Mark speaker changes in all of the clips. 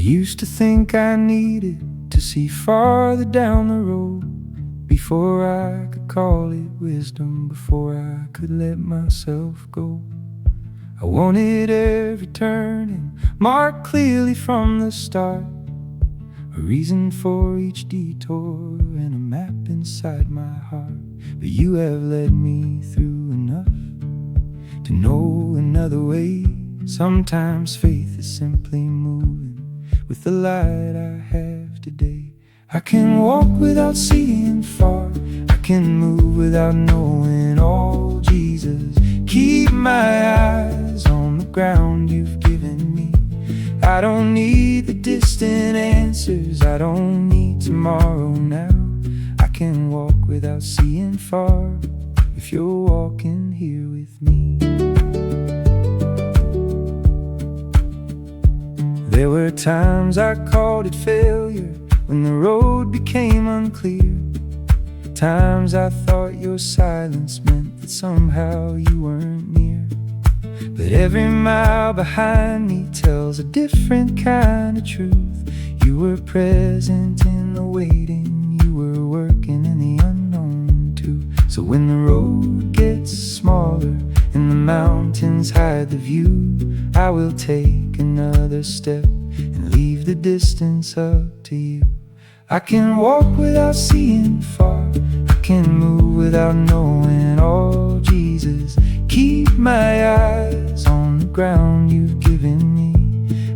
Speaker 1: used to think I needed to see farther down the road before I could call it wisdom, before I could let myself go. I wanted every turning marked clearly from the start, a reason for each detour and a map inside my heart. But you have led me through enough to know another way. Sometimes faith is simply moving with the light I have today. I can walk without seeing far, I can move without knowing all. Jesus, keep my eyes on the ground you've given me. I don't need the distant answers, I don't need tomorrow now. I can walk without seeing far if you're walking here with me. There were times I called it failure when the road became unclear. Times I thought your silence meant that somehow you weren't near. But every mile behind me tells a different kind of truth. You were present in the waiting, you were working in the unknown too. So when the road gets smaller and the mountains hide the view, I will take another step and leave the distance up to you. I can walk without seeing far, I can move without knowing all. Jesus, keep my eyes on the ground you've given me.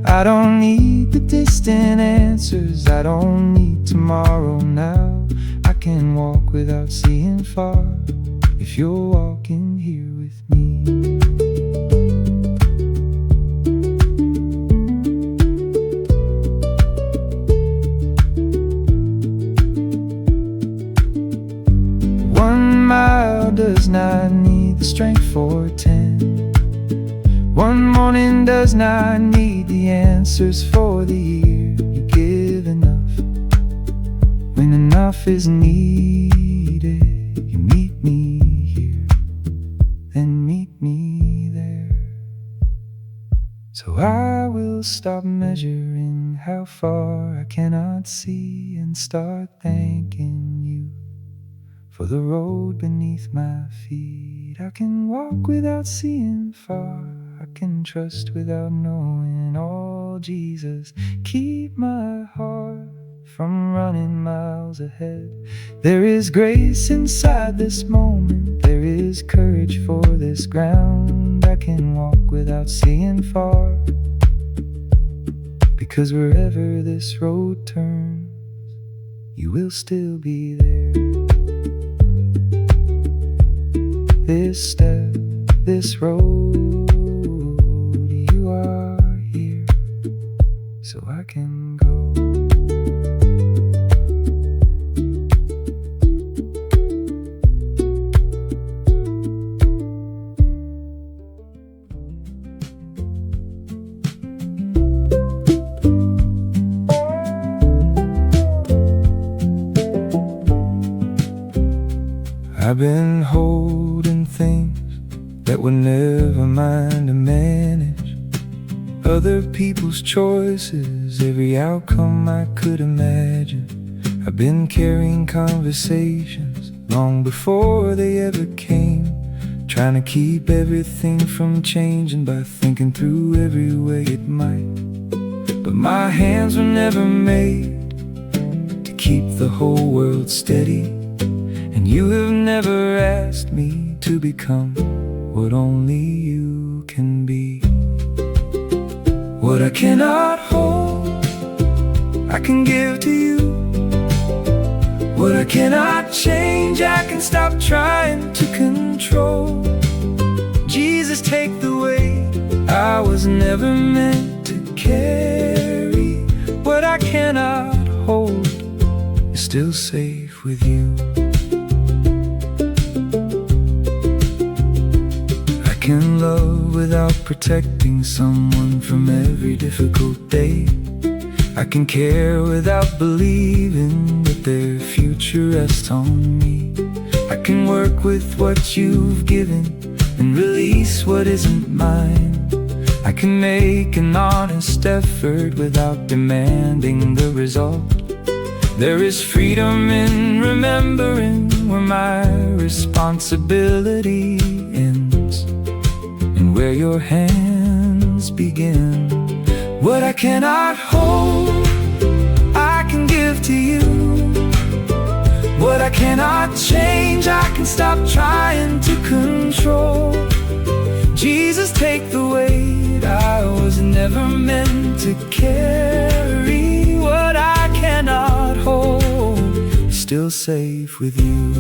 Speaker 1: I don't need the distant answers, I don't need tomorrow now. I can walk without seeing far if you're walking here with me. Does not need the strength for 10. One morning does not need the answers for the year. You give enough when enough is needed. You meet me here, then meet me there. So I will stop measuring how far I cannot see and start thanking you for the road beneath my feet. I can walk without seeing far, I can trust without knowing all. Jesus, keep my heart from running miles ahead. There is grace inside this moment, there is courage for this ground. I can walk without seeing far, because wherever this road turns, you will still be there. This step, this road, you are here, so I can go. I've been holding things that were never mine to manage, other people's choices, every outcome I could imagine. I've been carrying conversations long before they ever came, trying to keep everything from changing by thinking through every way it might. But my hands were never made to keep the whole world steady, and you have never asked me to become what only you can be. What I cannot hold, I can give to you. What I cannot change, I can stop trying to control. Jesus, take the weight I was never meant to carry. What I cannot hold is still safe with you. I can love without protecting someone from every difficult day. I can care without believing that their future rests on me. I can work with what you've given and release what isn't mine. I can make an honest effort without demanding the result. There is freedom in remembering where my responsibility ends and where your hands begin. What I cannot hold, I can give to you. What I cannot change, I can stop trying to control. Jesus, take the weight I was never meant to carry. What I cannot hold is still safe with you.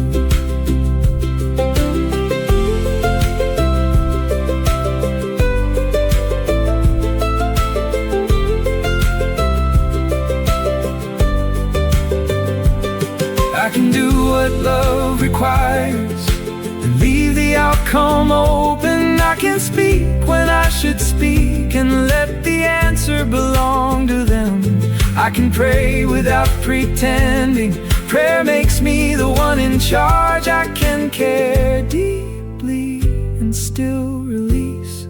Speaker 1: I can do what love requires and leave the outcome open. I can speak when I should speak and let the answer belong to them. I can pray without pretending. Prayer makes me the one in charge. I can care deeply and still release,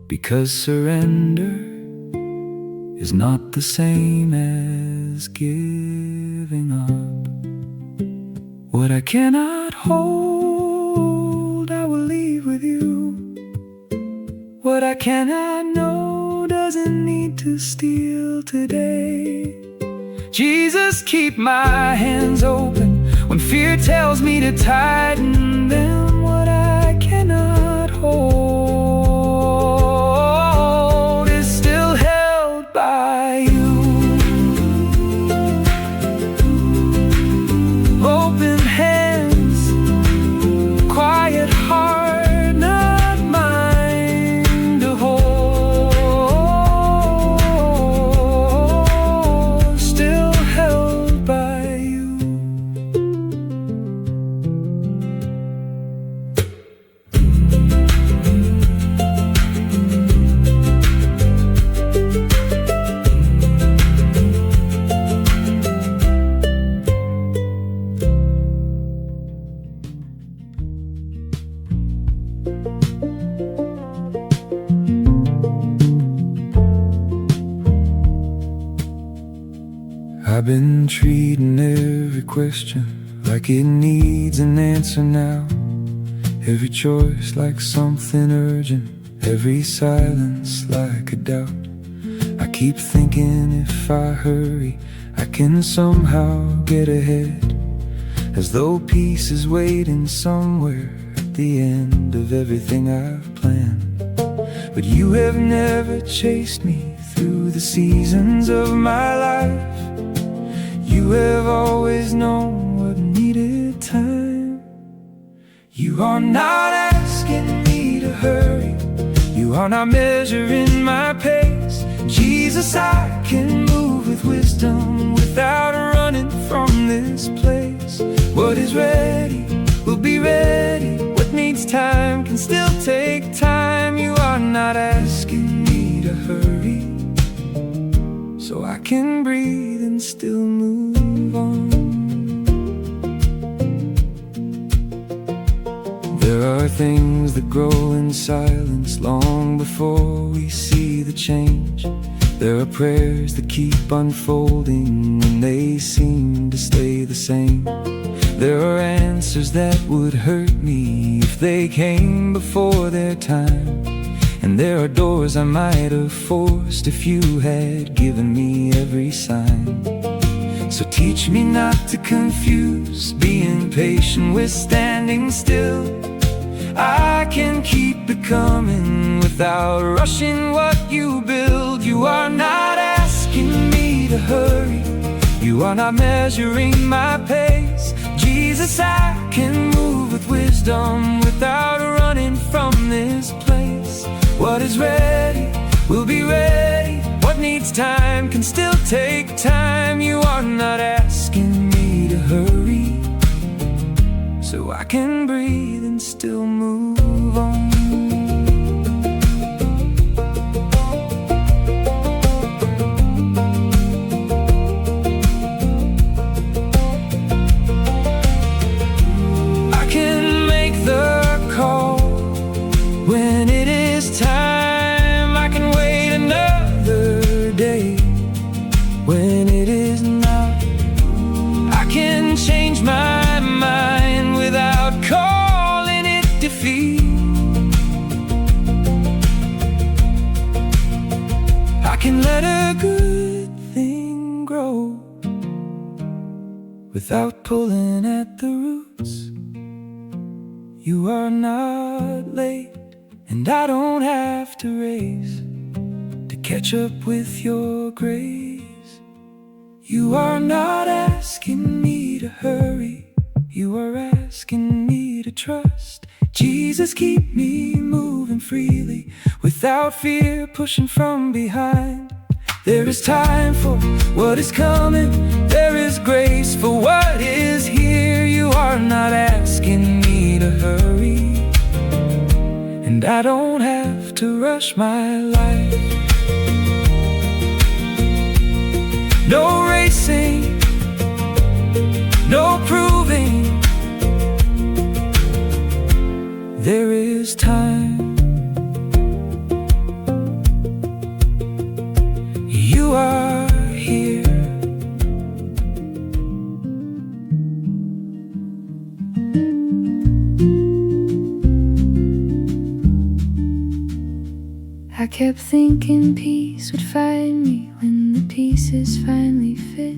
Speaker 1: because surrender is not the same as giving up. What I cannot hold, I will leave with you. What I cannot know doesn't need to steal today. Jesus, keep my hands open when fear tells me to tighten them. What I cannot hold is still held by you. Open hands, quiet heart, not mine to hold, still held by you. I've been treating every question like it needs an answer now. Every choice like something urgent, every silence like a doubt. I keep thinking if I hurry, I can somehow get ahead, as though peace is waiting somewhere at the end of everything I've planned. But you have never chased me through the seasons of my life. You have always known what needed time. You are not asking me to hurry. You are not measuring my pace. Jesus, I can move with wisdom without running from this place. What is ready will be ready. What needs time can still take time. You are not asking me to hurry, so I can breathe and still move on. There are things that grow in silence long before we see the change. There are prayers that keep unfolding when they seem to stay the same. There are answers that would hurt me if they came before their time. And there are doors I might have forced if you had given me every sign. So teach me not to confuse being patient with standing still. I can keep it coming without rushing what you build. You are not asking me to hurry. You are not measuring my pace. Jesus, I can move with wisdom without running from this place. What is ready will be ready. What needs time can still take time. You are not asking me to hurry, so I can breathe and still move on. I can make the call when it is time. can change my mind without calling it defeat. I can let a good thing grow without pulling at the roots. You are not late, and I don't have to race to catch up with your grace. You are not asking me to hurry, you are asking me to trust. Jesus, keep me moving freely without fear pushing from behind. There is time for what is coming, there is grace for what is here. You are not asking me to hurry, and I don't have to rush my life. No racing, no proving, there is time. You are here. I kept thinking peace would find me when the pieces finally fit,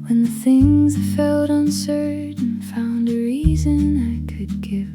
Speaker 1: when the things that felt uncertain found a reason I could give.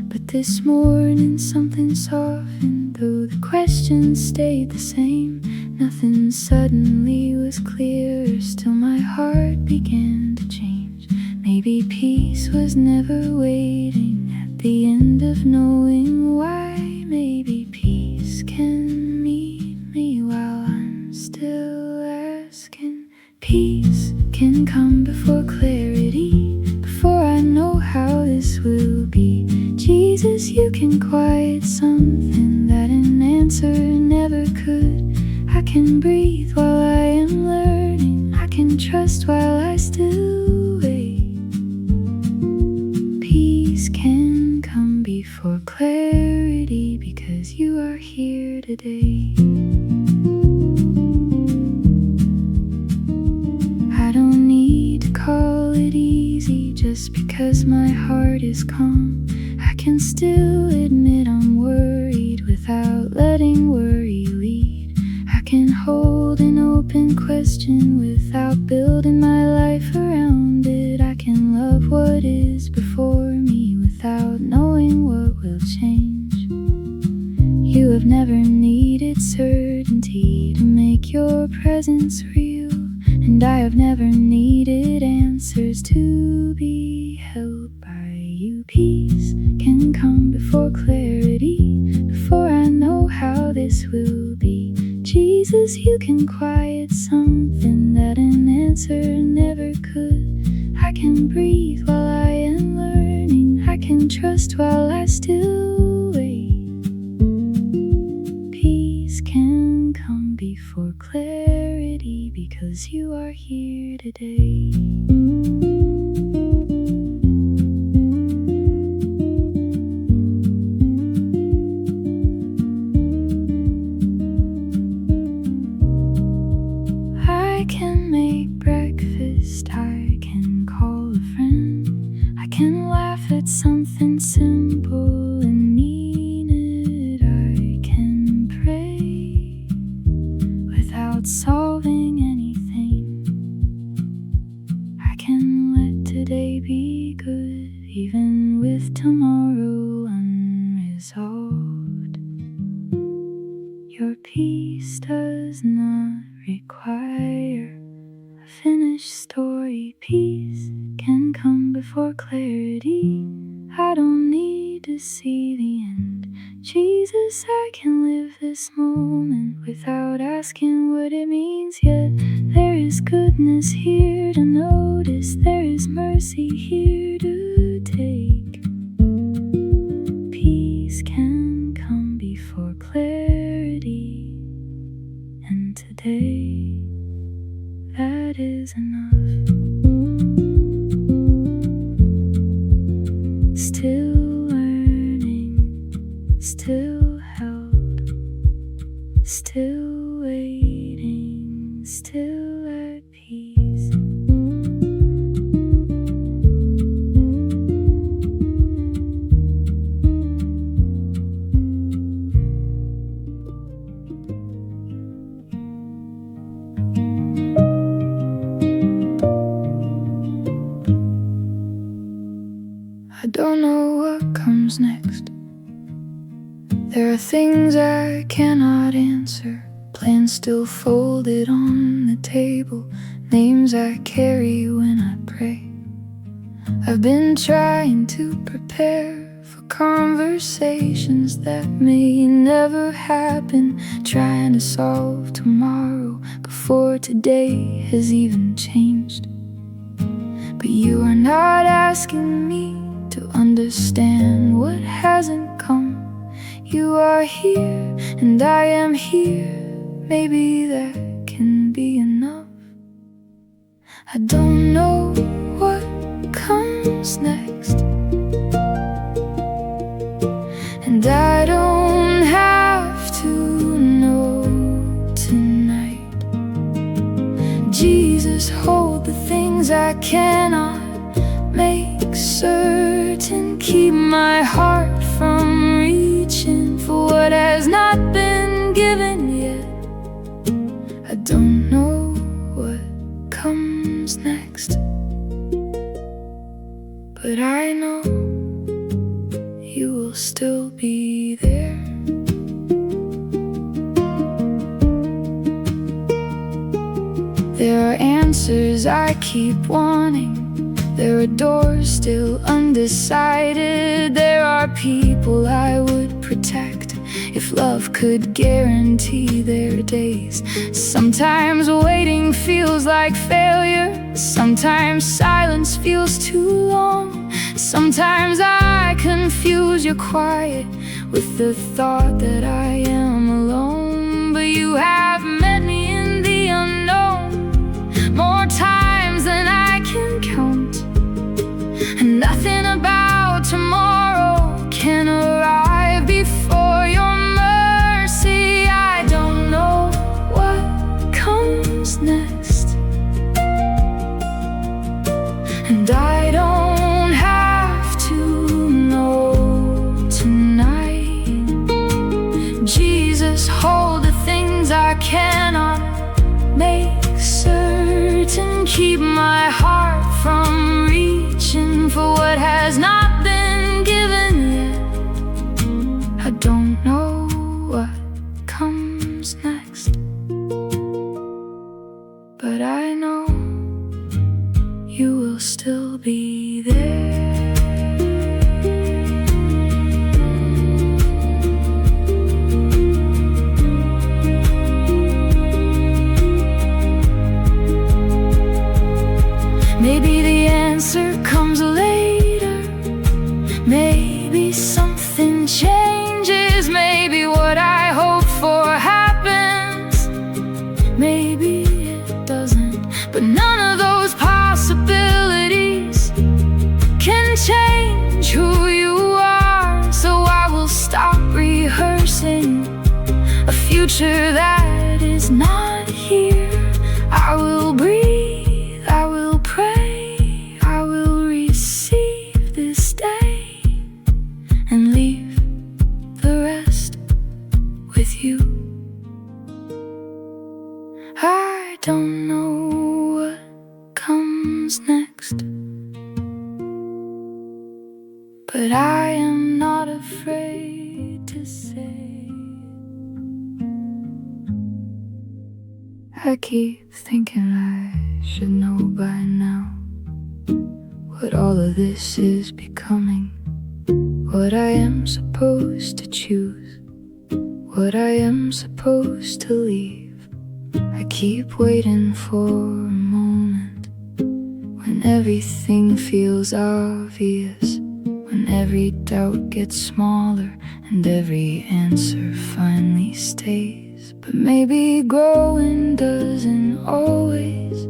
Speaker 1: But this morning something softened, though the questions stayed the same. Nothing suddenly was clearer, still my heart began to change. Maybe peace was never waiting at the end of knowing why. Maybe peace can meet me while I'm still asking. Peace can come before clarity, before I know how this will be. Jesus, you can quiet something that an answer never could. I can breathe while I am learning, I can trust while I still wait. Peace can come before clarity, because you are here today. I don't need to call it easy just because my heart is calm. I can still admit I'm worried without letting worry lead. I can hold an open question without building my life around it. I can love what is before me without knowing what will change. You have never needed certainty to make your presence real, and I have never needed answers to be held by you. Peace can come before clarity, before I know how this will be. Jesus, you can quiet something that an answer never could. I can breathe while I am learning, I can trust while I still wait. Peace can come before clarity, because you are here today. I can make breakfast, I can call a friend, I can laugh at something simple and mean it. I can pray without solving anything. I can let today be good, even with tomorrow unresolved. Your peace does not require a finished story. Peace can come before clarity. I don't need to see the end. Jesus, I can live this moment without asking what it means yet. There is goodness here to notice, there is mercy here to take. Peace can come before clarity, and today that is enough. Still learning, still held, still waiting, still at peace. I don't know what comes next. There are things I cannot answer, plans still folded on the table, names I carry when I pray. I've been trying to prepare for conversations that may never happen, trying to solve tomorrow before today has even changed. But you are not asking me to understand what hasn't come. You are here and I am here, maybe that can be enough. I don't know what comes next, and I don't have to know tonight. Jesus, hold the things I cannot make certain, keep my heart from reaching for what has not been given yet. I don't know what comes next, but I know you will still be there. There are answers I keep wanting, there are doors still undecided, there are people I would protect if love could guarantee their days. Sometimes waiting feels like failure, sometimes silence feels too long, sometimes I confuse your quiet with the thought that I am alone. But you have met me in the unknown more times than I can count, and nothing about tomorrow can arrive before your mercy. I don't know what comes next, and I don't have to know tonight. Jesus, hold the things I cannot make certain, keep my heart from reaching for what has not been given yet. I don't know what comes next, but I know you will still be there. Maybe the answer comes later, maybe something changes, maybe what I hope for happens, maybe it doesn't. But none of those possibilities can change who you are, so I will stop rehearsing a future that is not here. I will breathe, I will pray, I will receive this day and leave the rest with you. I don't know what comes next, but I am not afraid to say. I keep thinking I should know by now what all of this is becoming, what I am supposed to choose, what I am supposed to leave. I keep waiting for a moment when everything feels obvious, when every doubt gets smaller and every answer finally stays. But maybe growing doesn't always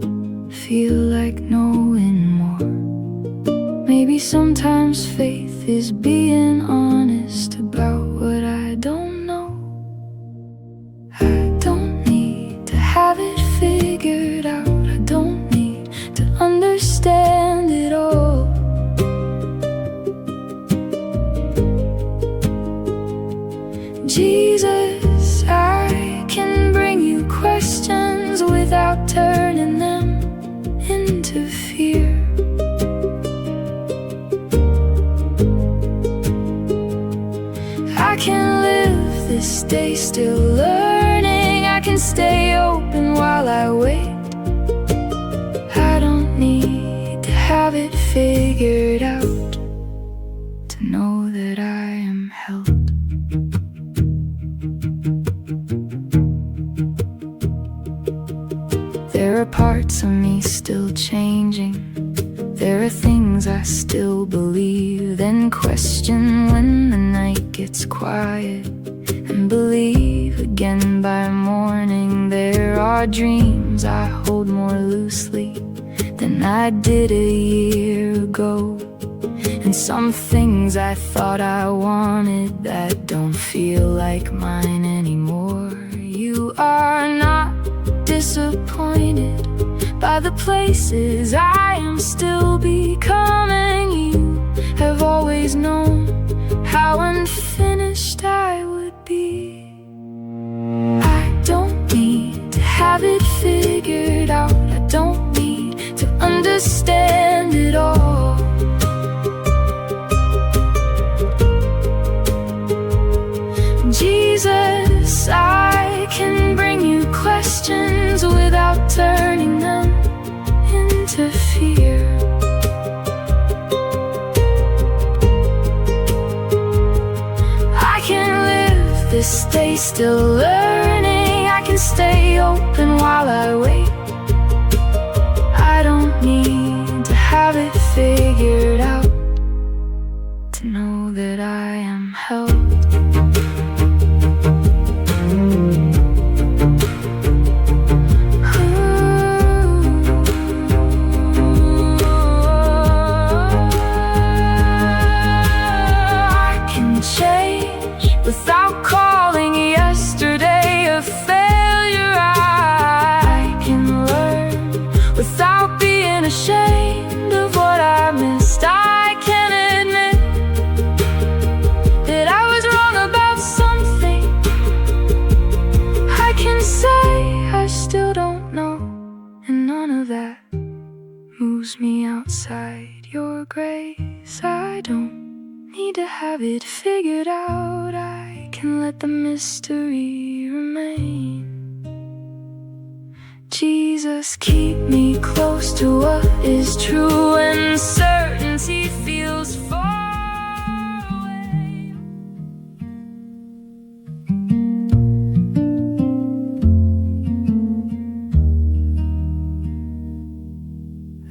Speaker 1: feel like knowing more. Maybe sometimes faith is being honest about what I don't know. I don't need to have it figured out, I don't need to understand it all. Jesus, I can bring you questions without turning them into fear. figured out, to know that I am held. There are parts of me still changing. There are things I still believe, then question when the night gets quiet, and believe again by morning. There are dreams I hold more loosely than I did a year ago, and some things I thought I wanted that don't feel like mine anymore. You are not disappointed by the places I am still becoming. You have always known how unfinished I would be. I don't need to have it figured out. I don't need to understand it all. Jesus, I can bring you questions without turning them into fear. I can live this day still learning. I can stay open while I wait. I don't need to have it figured out, to know that I am held. Without calling yesterday a failure, I can learn without being ashamed of what I missed. I can admit that I was wrong about something. I can say I still don't know, and none of that moves me outside your grace. I don't need to have it figured out. I can let the mystery remain. Jesus, keep me close to what is true when certainty feels far away.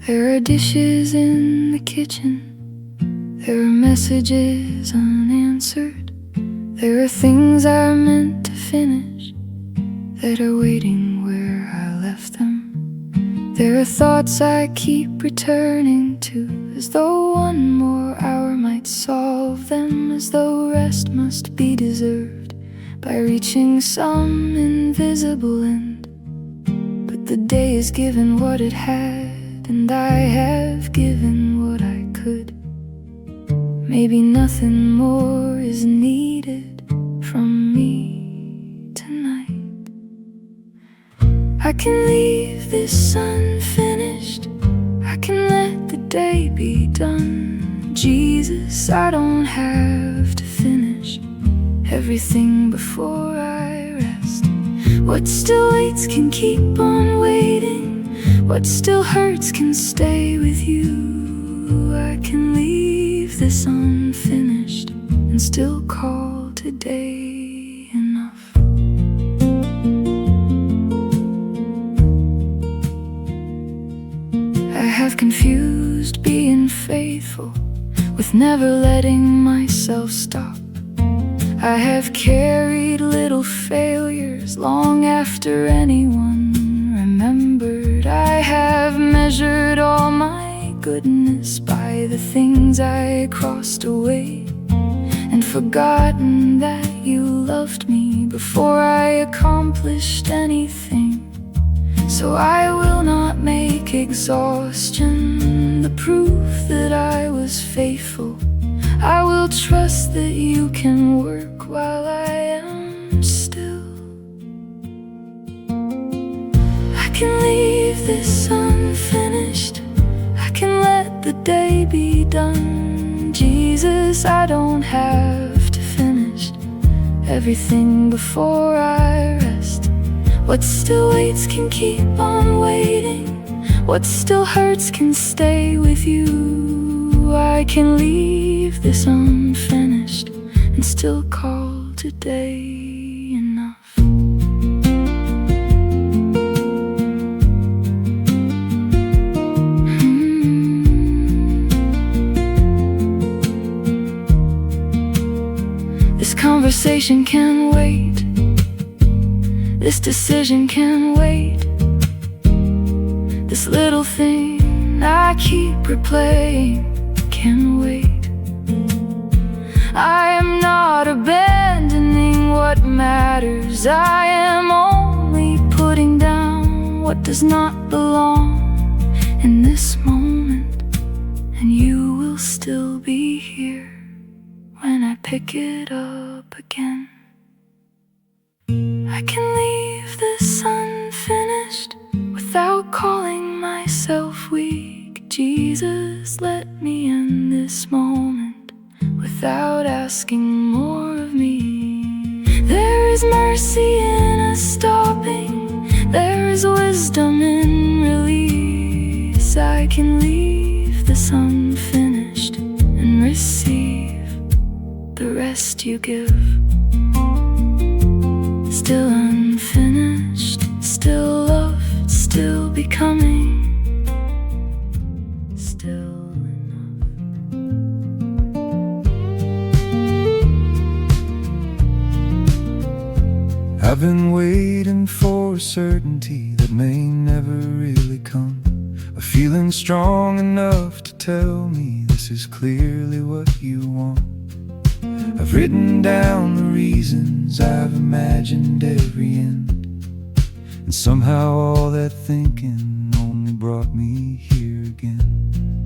Speaker 1: There are dishes in the kitchen. There are messages unanswered. There are things I meant to finish that are waiting where I left them. There are thoughts I keep returning to, as though one more hour might solve them, as though rest must be deserved by reaching some invisible end. But the day has given what it had, and I have given what I could. Maybe nothing more is needed from me tonight. I can leave this unfinished. I can let the day be done. Jesus, I don't have to finish everything before I rest. What still waits can keep on waiting. What still hurts can stay with you. I can leave this unfinished and still call today enough. I have confused being faithful with never letting myself stop. I have carried little failures long after anyone remembered. I have measured all my goodness by the things I crossed away, and forgotten that you loved me before I accomplished anything. So I will not make exhaustion the proof that I was faithful. I will trust that you can work while I am still. I can leave this unfinished. I can let the day be done. Jesus, I don't have to finish everything before I rest. What still waits can keep on waiting. What still hurts can stay with you. I can leave this unfinished and still call today enough. This conversation can wait. This decision can wait. This little thing I keep replaying can wait. I am not abandoning what matters. I am only putting down what does not belong in this moment. And you will still be here when I pick it up again. I can leave this unfinished without calling myself weak. Jesus, let me in this moment without asking more of me. There is mercy in us stopping. There is wisdom in release. I can leave this unfinished and receive the rest you give. Still unfinished, still loved, still becoming, still enough.
Speaker 2: I've been waiting for a certainty that may never really come, a feeling strong enough to tell me this is clearly what you want. I've written down the reasons, I've imagined every end, and somehow all that thinking only brought me here again.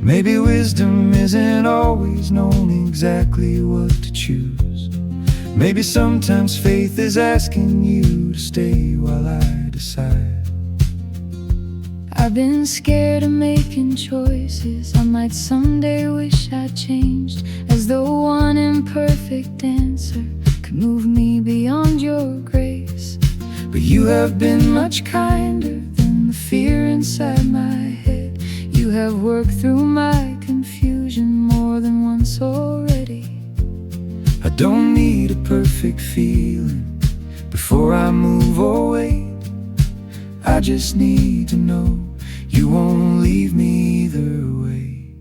Speaker 2: Maybe wisdom isn't always knowing exactly what to choose. Maybe sometimes faith is asking you to stay while I decide.
Speaker 1: I've been scared of making choices I might someday wish I'd changed, as though one imperfect answer could move me beyond your grace.
Speaker 2: But you have been much kinder than the fear inside my head.
Speaker 1: You have worked through my confusion more than once already.
Speaker 2: I don't need a perfect feeling before I move or wait. I just need to know you won't leave me either way.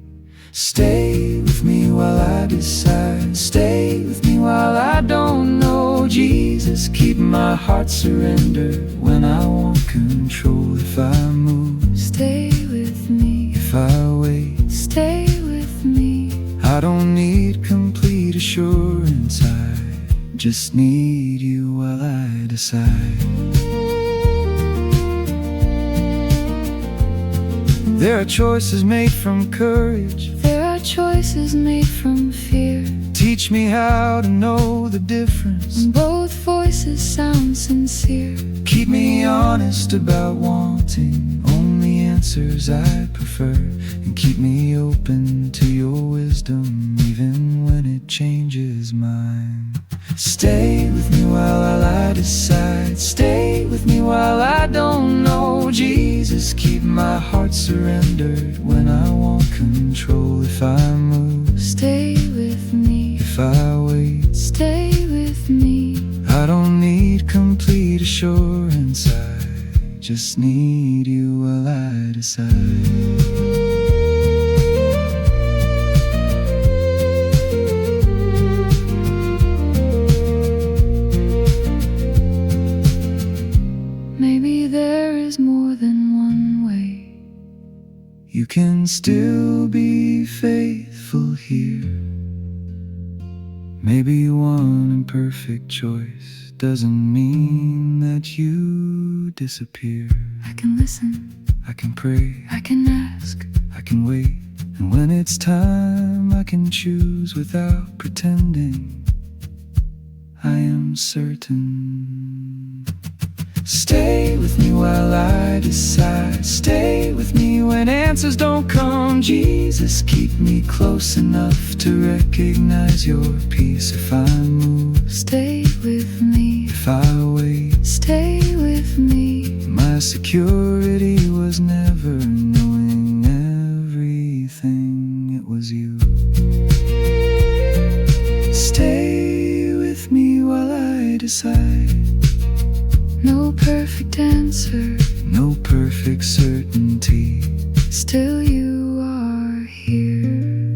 Speaker 2: Stay with me while I decide. Stay with me while I don't know. Jesus, keep my heart surrendered when I want control. If I move,
Speaker 1: stay with me.
Speaker 2: If I wait,
Speaker 1: stay with me.
Speaker 2: I don't need complete assurance, I just need you while I decide. There are choices made from courage.
Speaker 1: There are choices made from fear.
Speaker 2: Teach me how to know the difference
Speaker 1: when both voices sound sincere.
Speaker 2: Keep me honest about wanting only answers I prefer, and keep me open to your wisdom even when it changes mine. Stay with me while I decide. Stay with me while I don't know. Jesus, keep my heart surrendered when I want control. If I move,
Speaker 1: stay with me.
Speaker 2: If I wait,
Speaker 1: stay with me.
Speaker 2: I don't need complete assurance, I just need you while I decide.
Speaker 1: Maybe there is more than one way.
Speaker 2: You can still be faithful here. Maybe one imperfect choice doesn't mean that you disappear.
Speaker 1: I can listen,
Speaker 2: I can pray,
Speaker 1: I can ask,
Speaker 2: I can wait, and when it's time I can choose without pretending. I am certain. Stay with me while I decide. Stay with me when answers don't come. Jesus, keep me close enough to recognize your peace. If I move,
Speaker 1: stay with me.
Speaker 2: If I wait,
Speaker 1: stay with me.
Speaker 2: My security was never knowing everything. decide.
Speaker 1: No perfect answer,
Speaker 2: No perfect certainty.
Speaker 1: still you are here.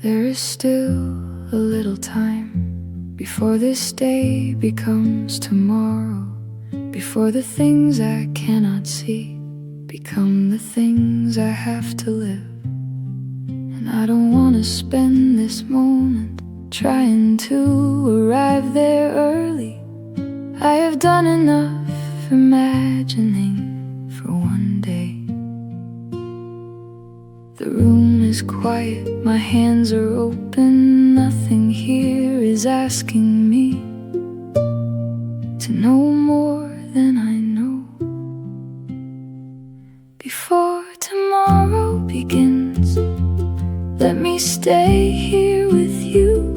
Speaker 1: There is still a little time before this day becomes tomorrow, before the things I cannot see become the things I have to live. And I don't want to spend this moment trying to arrive there early. I have done enough imagining for one day. The room is quiet, my hands are open. Nothing here is asking me to know more than I know. Before tomorrow begins, let me stay here with you.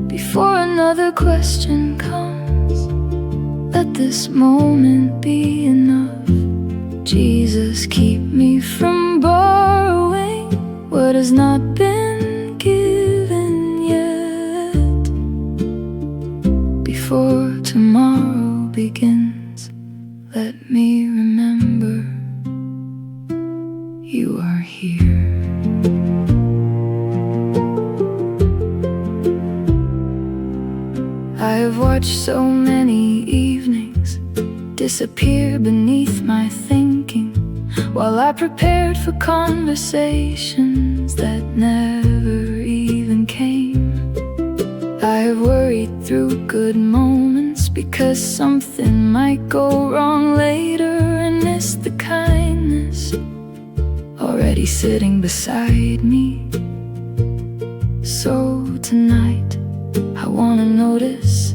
Speaker 1: Before another question comes, let this moment be enough. Jesus, keep me from borrowing what has not been given yet. Before tomorrow begins, let me remember you are here. I have watched so many evenings disappear beneath my thinking, while I prepared for conversations that never even came. I have worried through good moments because something might go wrong later, and missed the kindness already sitting beside me. So tonight I wanna notice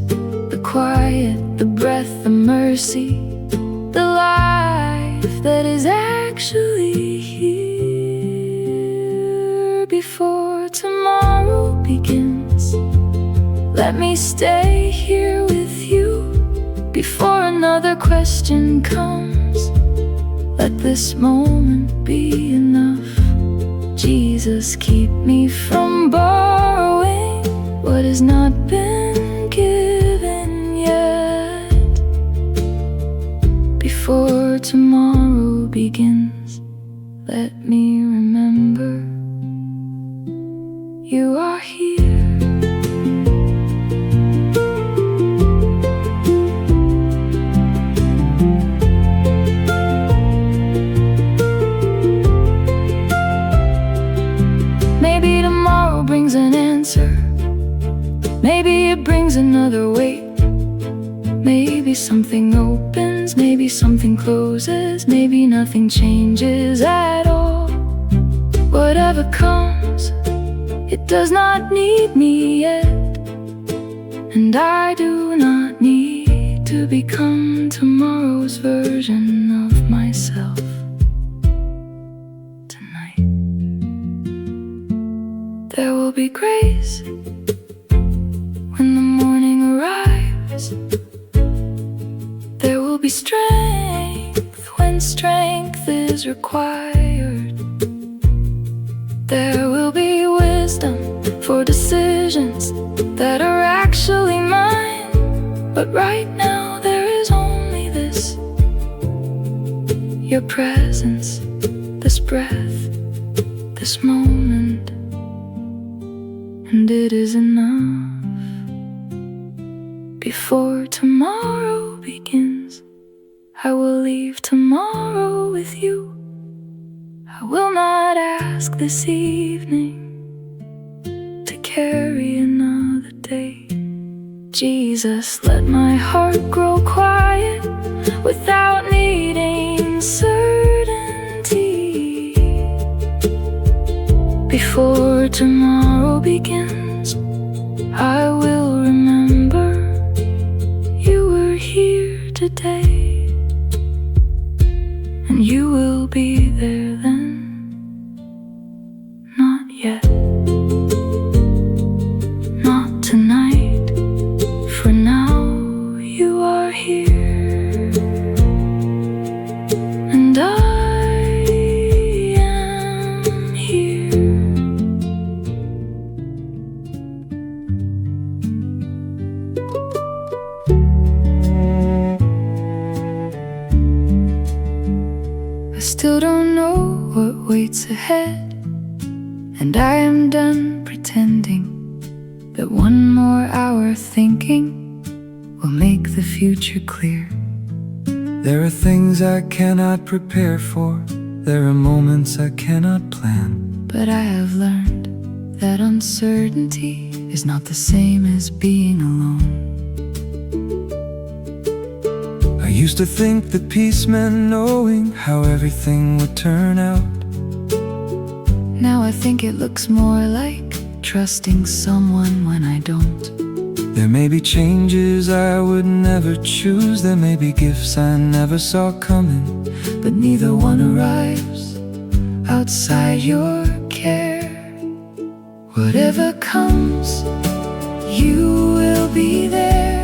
Speaker 1: the quiet, the breath, the mercy, the life that is actually here. Before tomorrow begins, let me stay here with you. Before another question comes, let this moment be enough. Jesus, keep me from borrowing what has not been given yet. Before tomorrow begins, let me remember you are here. Maybe tomorrow brings an answer, maybe it brings another weight. Maybe something opens, maybe something closes, maybe nothing changes at all. Whatever comes, it does not need me yet, and I do not need to become tomorrow's version of myself tonight. There will be grace when the morning arrives. There will be strength when strength is required. There will be wisdom for decisions that are actually mine. But right now there is only this, your presence, this breath, this moment, and it is enough. Before tomorrow begins, I will leave tomorrow with you. I will not ask this evening to carry another day. Jesus, let my heart grow quiet without needing certainty. Before tomorrow begins, I will remember you were here today, and you will be there then. Not yet, not
Speaker 3: I still don't know what waits ahead, and I am done pretending that one more hour thinking will make the future clear.
Speaker 1: There are things I cannot prepare for, there are moments I cannot plan.
Speaker 3: But I have learned that uncertainty is not the same as being alone.
Speaker 1: I used to think that peace meant knowing how everything would turn out.
Speaker 3: Now I think it looks more like trusting someone when I don't.
Speaker 1: There may be changes I would never choose, there may be gifts I never saw coming,
Speaker 3: but neither one arrives outside your care. Whatever comes, you will be there.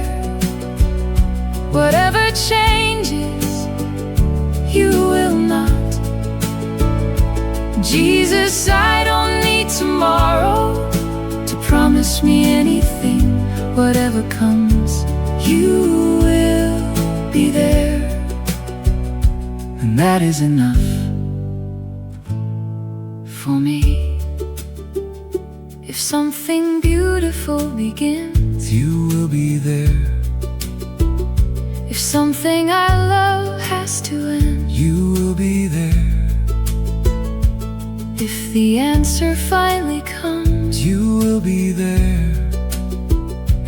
Speaker 3: Whatever changes, you will not. Jesus, I don't need tomorrow to promise me anything. Whatever comes, you will be there,
Speaker 1: and that is enough
Speaker 3: for me. If something beautiful begins,
Speaker 1: you will be there.
Speaker 3: If something I love has to end,
Speaker 1: you will be there.
Speaker 3: If the answer finally comes,
Speaker 1: you will be there.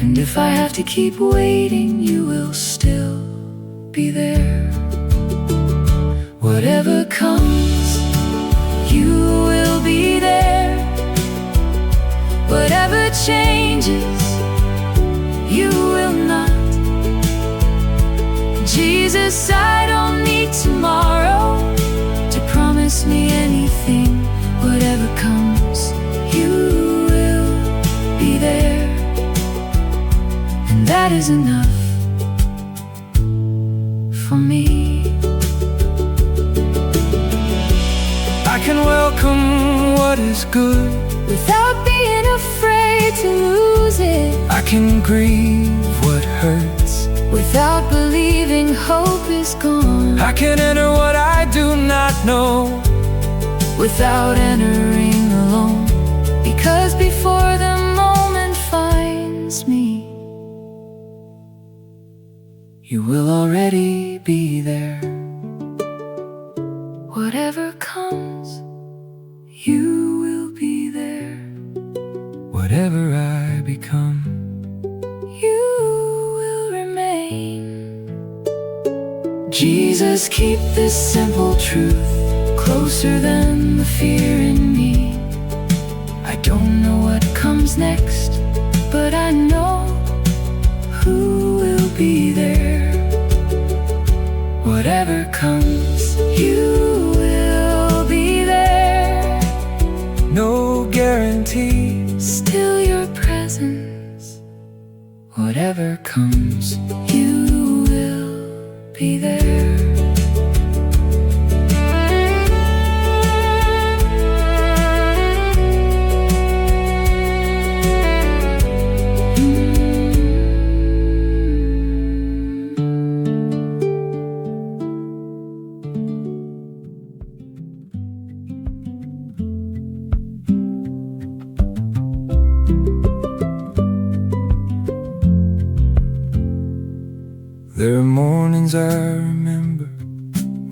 Speaker 3: And if I have to keep waiting, you will still be there. Whatever comes, you will be there. Whatever changes, you will not. Jesus, I don't need tomorrow to promise me anything. Whatever comes, you will be there, and that is enough for me.
Speaker 1: I can welcome what is good
Speaker 3: without being afraid to lose it.
Speaker 1: I can grieve what hurts
Speaker 3: without believing hope is gone.
Speaker 1: I can enter what I do not know
Speaker 3: without entering alone, because before the moment finds me,
Speaker 1: you will already be there.
Speaker 3: Whatever comes, you will be there.
Speaker 1: Whatever I become,
Speaker 3: you will remain. Jesus, keep this simple truth closer than the fear in me. I don't know what comes next, but I know who will be there. Whatever comes, you will be there.
Speaker 1: No guarantee,
Speaker 3: still your presence. Whatever comes, you will be there.
Speaker 1: There are mornings I remember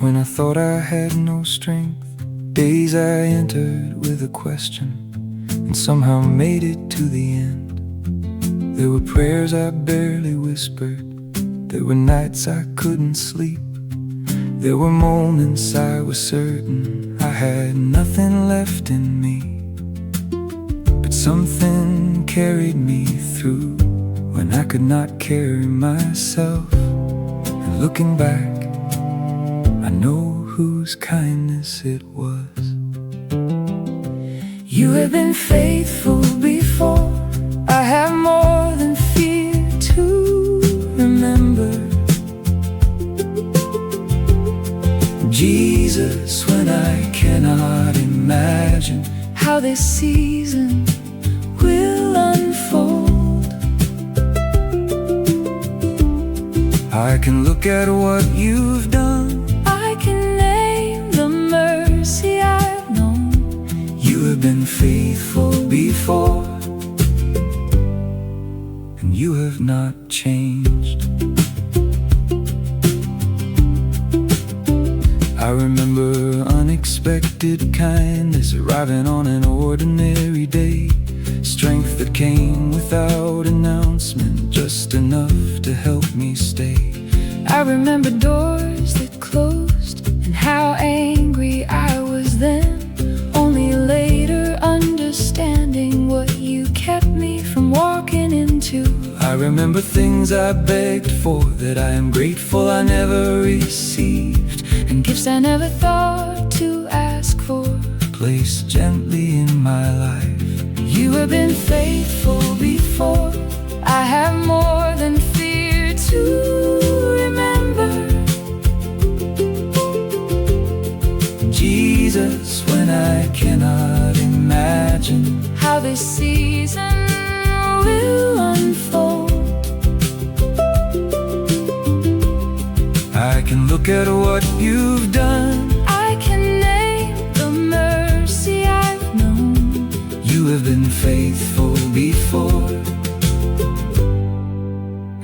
Speaker 1: when I thought I had no strength, days I entered with a question and somehow made it to the end. There were prayers I barely whispered, there were nights I couldn't sleep, there were moments I was certain I had nothing left in me. But something carried me through when I could not carry myself. And looking back, I know whose kindness it was.
Speaker 3: You have been faithful before. I have more than fear to remember.
Speaker 1: Jesus, when I cannot imagine
Speaker 3: how this season will unfold,
Speaker 1: I can look at what you've done,
Speaker 3: I can name the
Speaker 2: been faithful before, and you have not changed. I remember unexpected kindness arriving on an ordinary day, strength that came without announcement, just enough to help me stay.
Speaker 3: I remember doors that closed and how angry I was then, only later understanding what you kept me from walking into.
Speaker 2: I remember things I begged for that I am grateful I never received,
Speaker 3: and gifts I never thought to ask for,
Speaker 2: placed gently in my life.
Speaker 3: You have been faithful before. I have more than fear to remember.
Speaker 2: Jesus, when I cannot imagine
Speaker 3: how this season will unfold,
Speaker 2: I can look at what you've done.
Speaker 3: I can name the mercy I've known.
Speaker 2: You have been faithful before,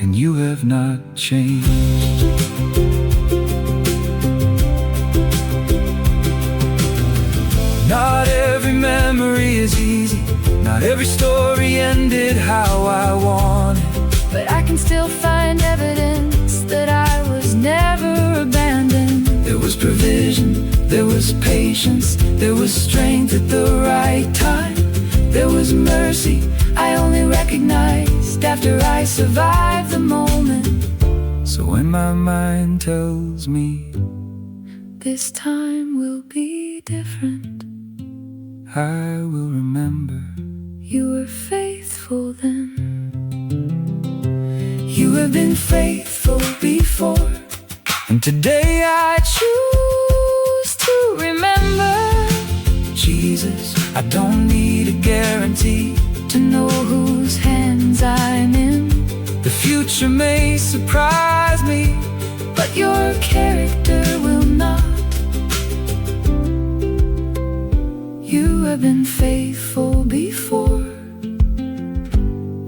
Speaker 2: and you have not changed. Not every memory is easy, not every story ended how I wanted,
Speaker 3: but I can still find evidence that I was never abandoned.
Speaker 2: There was provision, there was patience, there was strength at the right time. There was mercy I only recognized after I survived the moment. So when my mind tells me
Speaker 3: this time will be different,
Speaker 2: I will remember
Speaker 3: you were faithful then. You have been faithful before,
Speaker 2: and today I
Speaker 3: choose to remember.
Speaker 2: Jesus, I don't need a guarantee
Speaker 3: to know whose hands I'm in.
Speaker 2: The future may surprise me,
Speaker 3: but your character will not. You have been faithful before,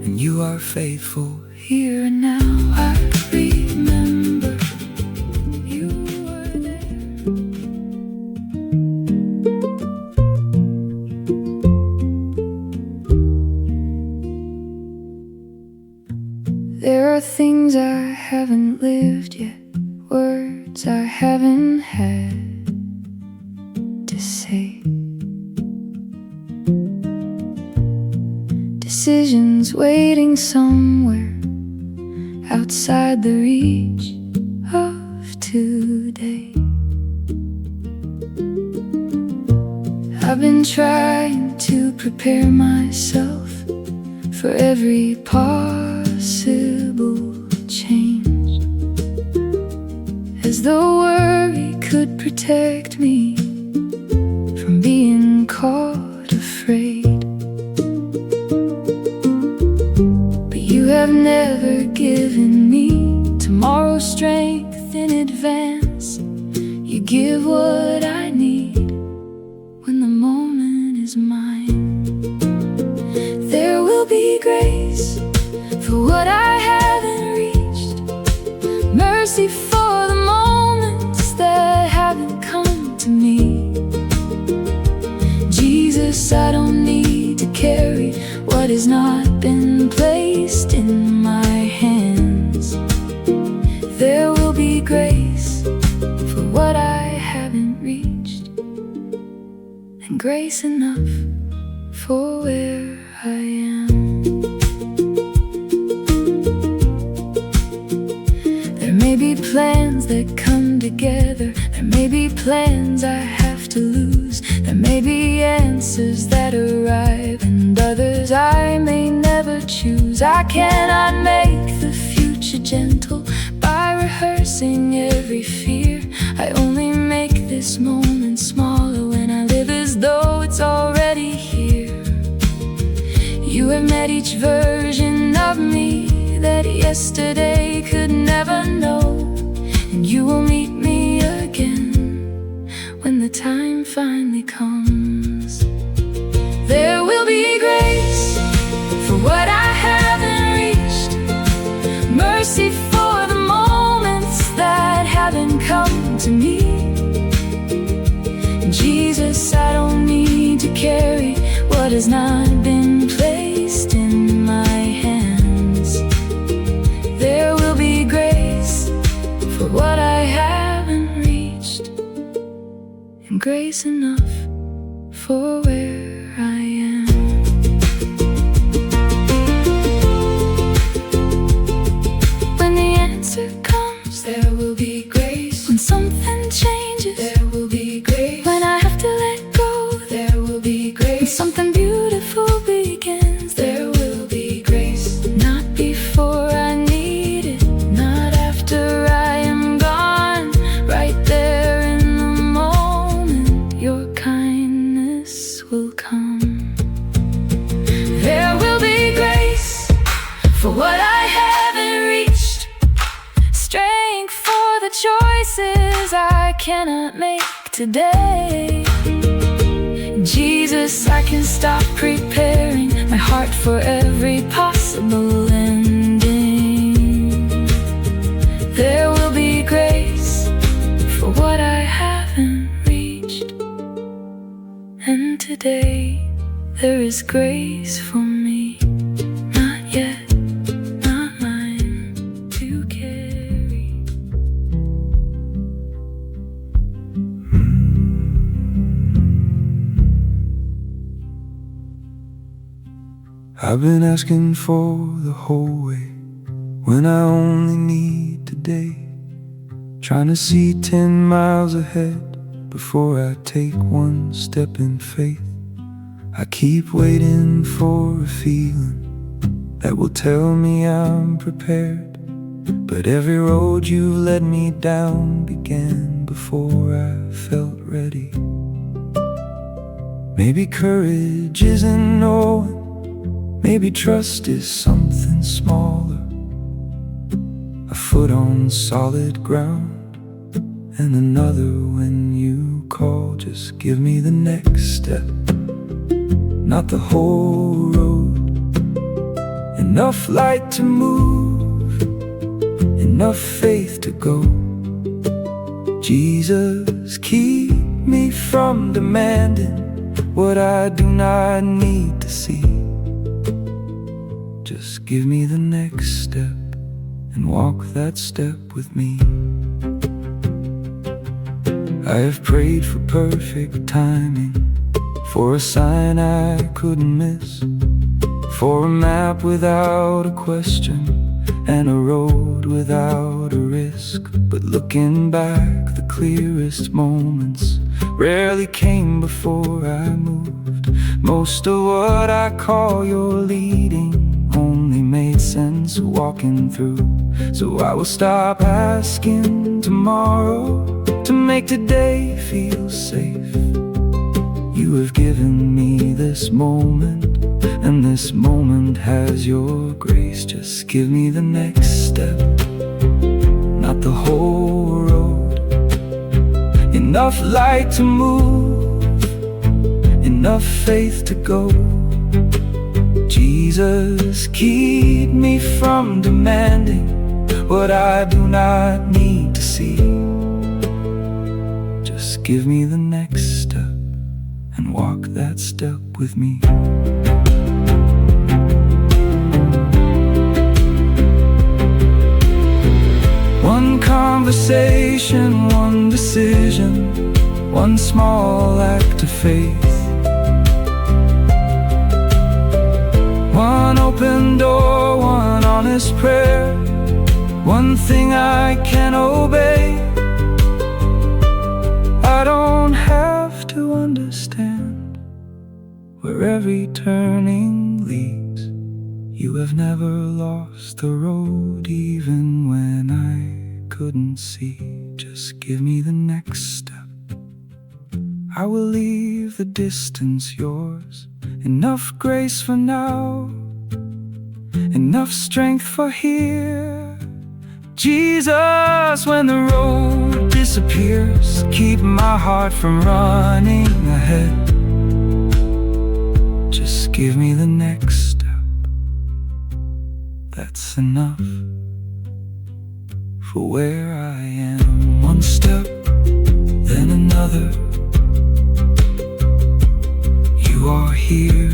Speaker 2: and you are faithful
Speaker 3: here and now. I remember you were there. There are things I haven't lived yet, words I haven't had to say, decisions waiting somewhere outside the reach of today. I've been trying to prepare myself for every possible change, as though worry could protect me from being caught afraid. But you have never given me tomorrow's strength in advance. You give what I need when the moment is mine. There will be grace for what I haven't reached, mercy for the moments that haven't come to me. Jesus, I don't need to carry what has not been placed in my hands. There will be grace for what I haven't reached, and grace enough for where I am. There may be plans that come together, there may be plans I have to lose, there may be answers that arrive and others I may never choose. I cannot make the future gentle by rehearsing every fear. I only make this moment smaller when I live as though it's already here. You have met each version of me that yesterday could never know, and you will meet me again when the time finally comes. Jesus, I don't need to carry what has not been placed in my hands. There will be grace for what I haven't reached, and grace enough for where I am. When the answer comes, there will be grace. When something changes, there will be grace. When I have to let go, there will be grace. When something beautiful begins, there will be grace. Not before I need it, not after I am gone. Right there in the moment, your kindness will come. There will be grace for what I haven't reached, strength for the choices I cannot make today. Jesus, I can stop preparing my heart for every possible ending. There will be grace for what I haven't reached, and today there is grace for me, not yet, not mine to carry.
Speaker 1: I've been asking for the whole way when I only need today, trying to see 10 miles ahead before I take one step in faith. I keep waiting for a feeling that will tell me I'm prepared, but every road you've led me down began before I felt ready. Maybe courage isn't knowing, maybe trust is something smaller, a foot on solid ground and another when you call. Just give me the next step, not the whole road. Enough light to move, enough faith to go. Jesus, keep me from demanding what I do not need to see. Just give me the next step and walk that step with me. I have prayed for perfect timing, for a sign I couldn't miss, for a map without a question and a road without a risk. But looking back, the clearest moments rarely came before I moved. Most of what I call your leading only made sense walking through. So I will stop asking tomorrow to make today feel safe. You have given me this moment, and this moment has your grace. Just give me the next step, not the whole road. Enough light to move, enough faith to go. Jesus, keep me from demanding what I do not need to see. Just give me the next step and walk that step with me. One conversation, one decision, one small act of faith. One open door, one honest prayer, one thing I can obey. I don't have to understand where every turning leads. You have never lost the road, even when I couldn't see. Just give me the next step, I will leave the distance yours. Enough grace for now, enough strength for here. Jesus, when the road disappears, keep my heart from running ahead. Just give me the next step, that's enough for where I am. One step, then another,
Speaker 2: you are here.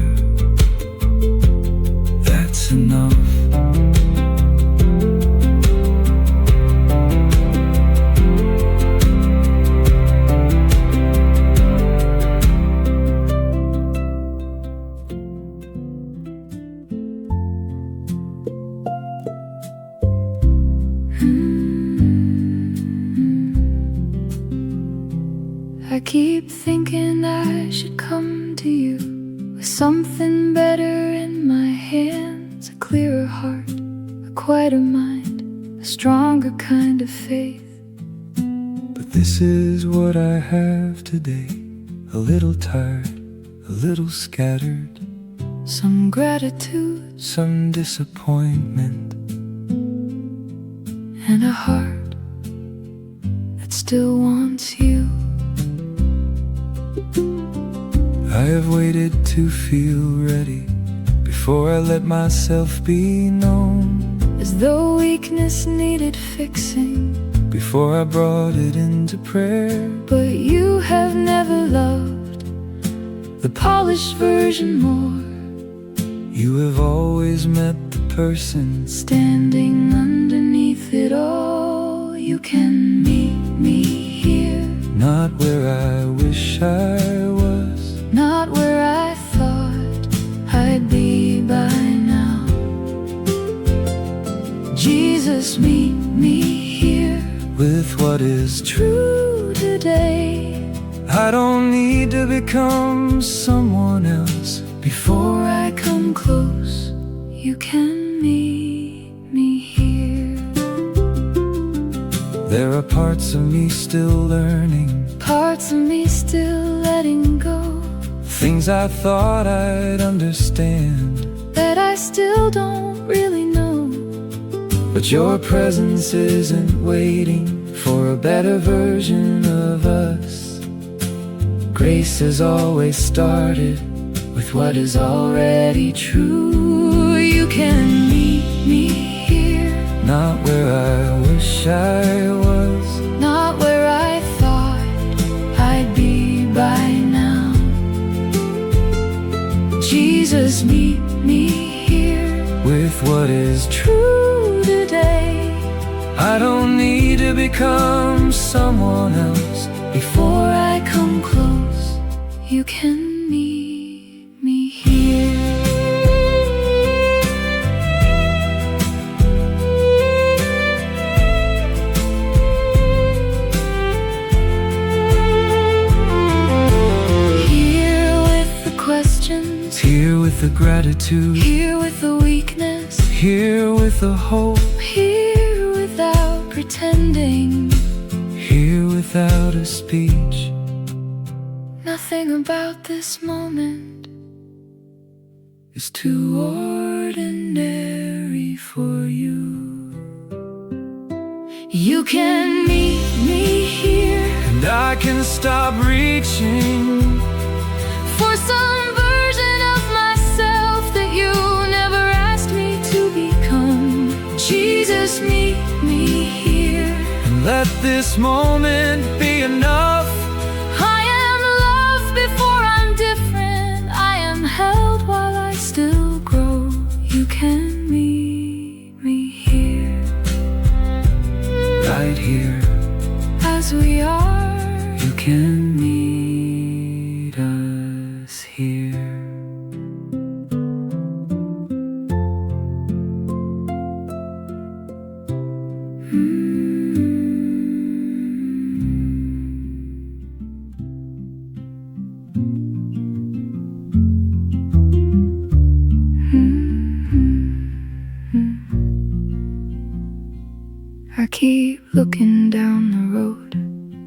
Speaker 2: That's enough.
Speaker 3: I keep thinking I should come to you with something better in my hands, a clearer heart, a quieter mind, a stronger kind of faith.
Speaker 1: But this is what I have today, a little tired, a little scattered,
Speaker 3: Some gratitude
Speaker 1: some disappointment,
Speaker 3: and a heart that still wants you.
Speaker 1: I have waited to feel ready before I let myself be known,
Speaker 3: As though weakness needed fixing,
Speaker 1: before I brought it into prayer.
Speaker 3: but you have never loved the polished version more.
Speaker 1: You have always met the person
Speaker 3: Standing underneath it all, you can meet me here,
Speaker 1: not where I wish I was,
Speaker 3: not where I thought I'd be by now. Jesus, meet me here,
Speaker 1: with what is true.
Speaker 3: true today.
Speaker 1: I don't need to become someone else
Speaker 3: Before I come close, you can meet me here.
Speaker 1: There are parts of me still learning,
Speaker 3: Parts of me still letting go,
Speaker 1: things I thought I'd understand.
Speaker 3: that I still don't really know.
Speaker 1: But your presence isn't waiting for a better version of us. Grace has always started with what is already true.
Speaker 3: You can meet me here,
Speaker 1: Not where I wish I was,
Speaker 3: not where I thought I'd be by now. Jesus, meet me here,
Speaker 1: with what is true.
Speaker 3: true today.
Speaker 1: I don't need to become someone else
Speaker 3: Before I come close, you can meet me here. Here with the questions,
Speaker 1: here with the gratitude,
Speaker 3: here with the weakness,
Speaker 1: here with the hope,
Speaker 3: here without pretending.
Speaker 1: here without a speech.
Speaker 3: Nothing about this moment
Speaker 1: Is too
Speaker 3: ordinary for you. You can meet me here,
Speaker 1: and I can stop reaching
Speaker 3: for some version of myself that you never asked me to become. Jesus, meet me here.
Speaker 1: and let this moment be enough.
Speaker 3: I am loved before I'm different. I am held while I still grow. You can meet me here,
Speaker 1: Right here,
Speaker 3: as we are.
Speaker 1: you can meet us here.
Speaker 3: I keep looking down the road,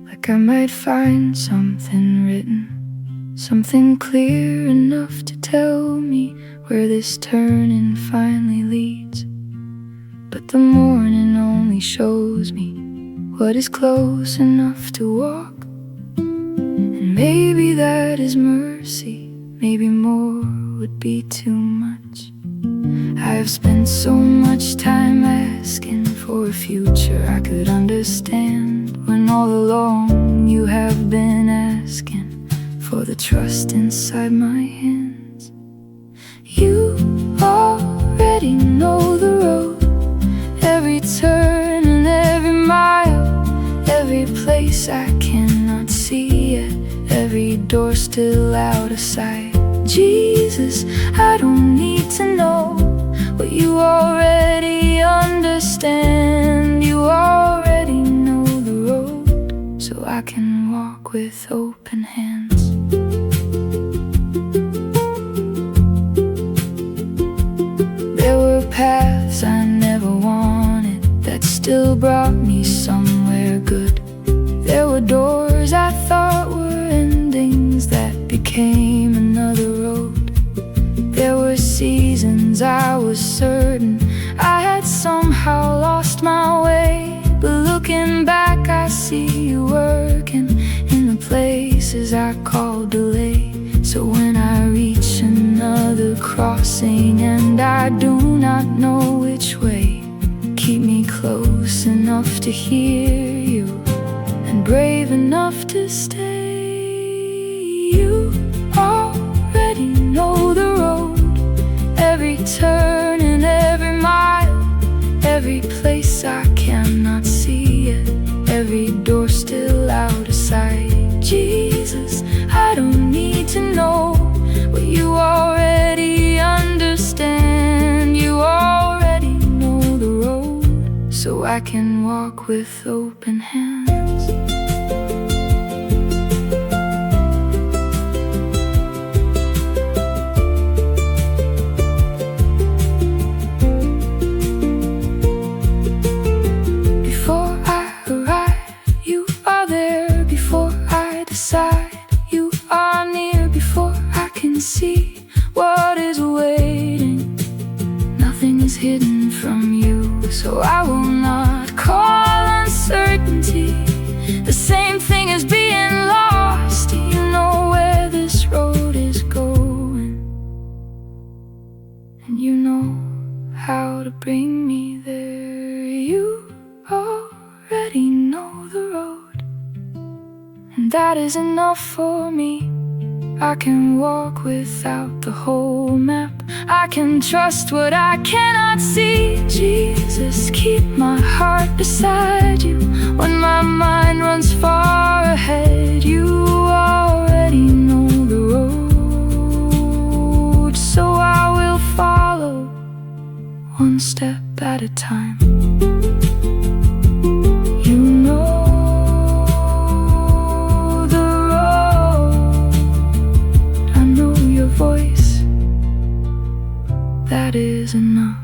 Speaker 3: like I might find something written, something clear enough to tell me where this turning finally leads. But the morning only shows me what is close enough to walk. And maybe that is mercy, maybe more would be too much. I've spent so much time asking for a future I could understand, when all along you have been asking for the trust inside my hands. You already know the road, every turn and every mile, every place I cannot see yet, every door still out of sight. Jesus, I don't need to know what you already understand. You already know the road, so I can walk with open hands. There were paths I never wanted that still brought me somewhere good. There were doors I thought were endings that became another road. There were seasons I was certain I had somehow lost my way, but looking back I see you working in the places I call delay. So when I reach another crossing and I do not know which way, keep me close enough to hear you and brave enough to stay. You already know the road, every turn and every mile, every place I cannot see yet, every door still out of sight. Jesus, I don't need to know what you already understand. You already know the road, so I can walk with open hands. You are near before I can see what is waiting. Nothing is hidden from you, so I will not call uncertainty the same thing as being lost. You know where this road is going, and you know how to bring me there. You already know the road, and that is enough for me. I can walk without the whole map. I can trust what I cannot see. Jesus, keep my heart beside you when my mind runs far ahead. You already know the road, so I will follow one step at a time. You know voice, that is enough.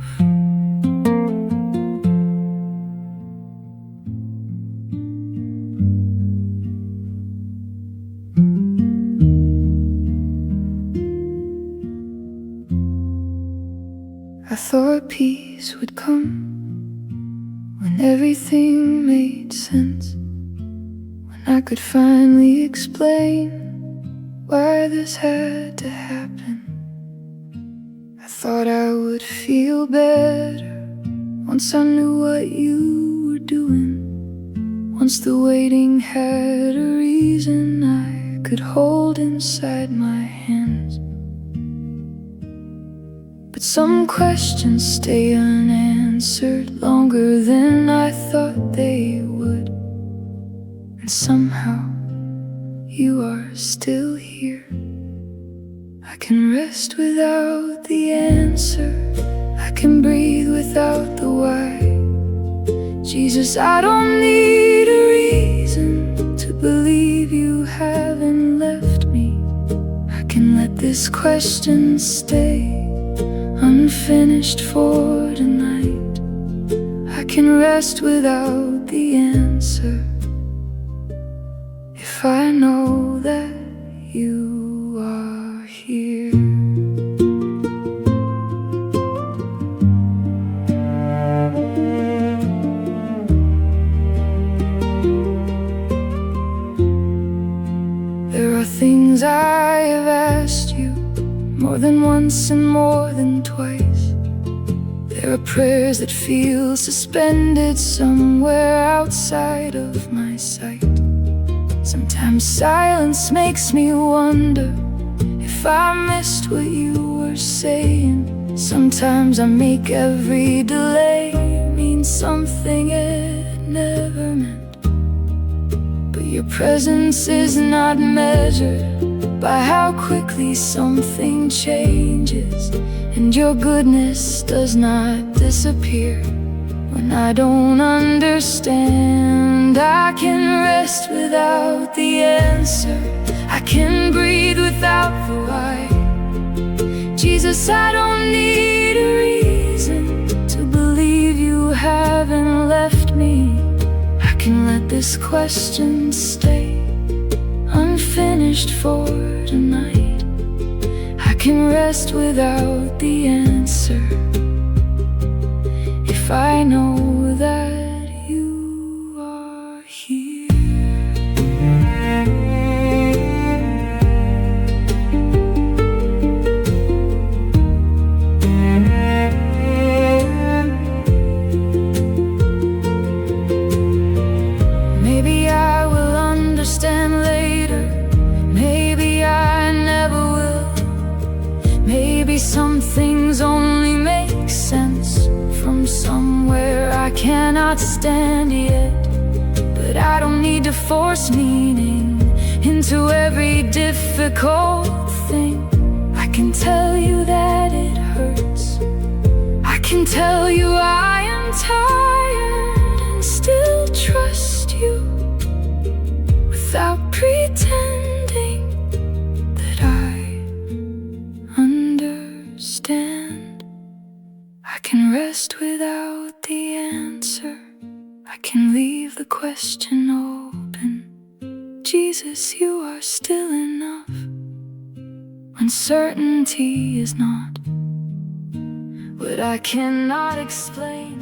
Speaker 3: I thought peace would come when everything made sense, when I could finally explain why this had to happen. I thought I would feel better once I knew what you were doing, once the waiting had a reason I could hold inside my hands. But some questions stay unanswered longer than I thought they would, and somehow you are still here. I can rest without the answer, I can breathe without the why. Jesus, I don't need a reason to believe you haven't left me. I can let this question stay unfinished for tonight. I can rest without the answer if I know that you are here. There are things I have asked you more than once and more than twice. There are prayers that feel suspended somewhere outside of my sight. Sometimes silence makes me wonder if I missed what you were saying. Sometimes I make every delay mean something it never meant. But your presence is not measured by how quickly something changes, and your goodness does not disappear when I don't understand. I can rest without the answer, I can breathe without the why. Jesus, I don't need a reason to believe you haven't left me. I can let this question stay unfinished for tonight. I can rest without the answer if I know that you are here. Maybe I will understand later, maybe I never will. Maybe some things only make sense from somewhere I cannot stand yet. But I don't need to force meaning into every difficult thing. I can tell you that it hurts, I can tell you I am tired, and still trust you without pretending that I understand. I can rest without the answer, I can leave the question open. Jesus, you are still enough when certainty is not what I cannot explain.